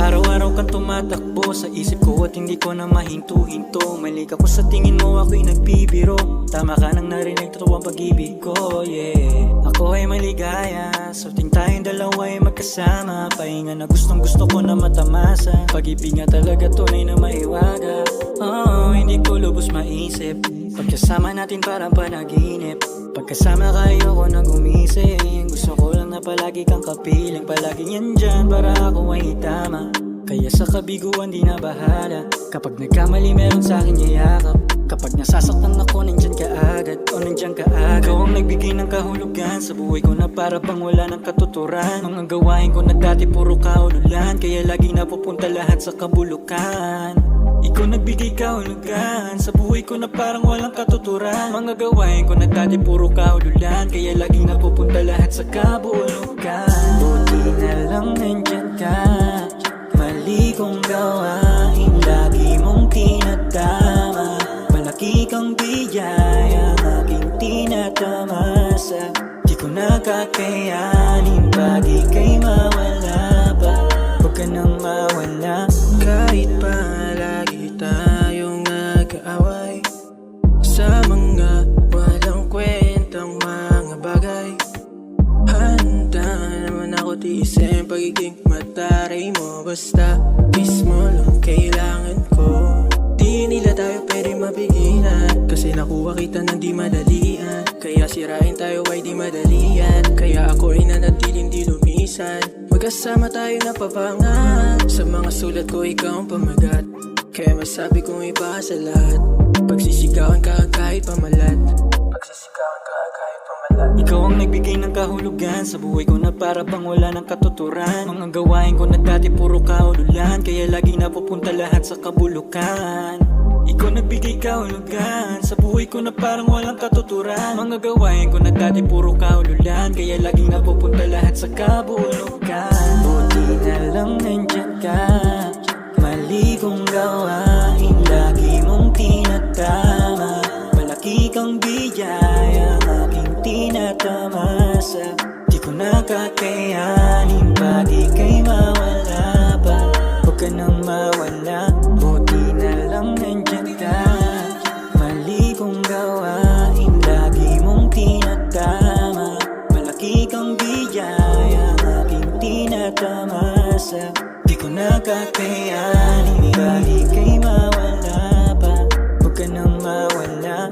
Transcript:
Araw-araw kang tumatakbo sa isip ko at hindi ko na mahinto-hinto. Mali ka kung sa tingin mo ako'y nagbibiro. Tama ka nang narinig, totoo ang pag-ibig ko, yeah. Ako ay maligaya, sa ting tayong dalawa ay magkasama. Pahinga na gustong gusto ko na matamasa. Pag-ibig nga talaga tunay na maiwaga. Oh, hindi ko lubos maisip. Pagkasama natin parang panaginip. Pagkasama ka ayoko na gumising. Gusto ko lang na palagi kang kapiling. Palaging yan dyan para ako ay tama. Kaya sa kabiguan di na bahala. Kapag nagkamali meron sa akin yayakap. Kapag nasasaktan ako nandyan ka agad. O nandyan ka agad. Ikaw ang nagbigay ng kahulugan sa buhay ko na para bang wala ng katuturan. Mga gawain ko na dati puro kaululan. Kaya laging napupunta lahat sa kabulukan. Ikaw nagbigay kahulugan sa buhay ko na parang walang katuturan. Mga gawain ko na dati puro kaululan. Kaya laging napupunta lahat sa kabulukan. Buti na lang nandyan ka. Mali kong gawain, lagi mong tinatama. Malaki kang biyaya, aking tinatamasa. Di ko nakakayanin pag ika'y mawala pa. Huwag ka nang mawala. Kahit palagi tayong nag-aaway sa mga walang kwentang mga bagay, handa naman ako tiisin pagiging mataray mo. Basta kiss mo lang kailangan ko. Di nila tayo pwede mapigilan, kasi nakuha kita ng di madalian. Kaya sirain tayo ay di madalian. Kaya ako ay nanatiling di lumisan. Magkasama tayo napapangat. Sa mga sulat ko ikaw ang pamagat. Kaya masabi kong iba sa lahat. Pagsisigawan ka kahit pamalat. Pagsisigawan ka kahit pamalat. Ikaw ang nagbigay ng kahulugan sa buhay ko na para bang wala ng katuturan. Mga gawain ko na dati puro kaululan. Kaya laging napupunta lahat sa kabulukan. Ikaw nagbigay kahulugan sa buhay ko na parang walang katuturan. Mga gawain ko na dati puro kaululan. Kaya laging napupunta lahat sa kabulukan. Buti na lang nandyan ka. Mali kong gawain, lagi mong tinatama. Malaki kang biyaya, aking tinatamasa. Di ko nakakayanin pag ika'y mawala pa. Huwag ka nang mawala. Buti na lang nandyan ka. Mali kong gawain, lagi mong tinatama. Malaki kang biyaya, aking tinatamasa. Di ko nakakayanin pag ika'y mawala pa. Huwag ka nang mawala.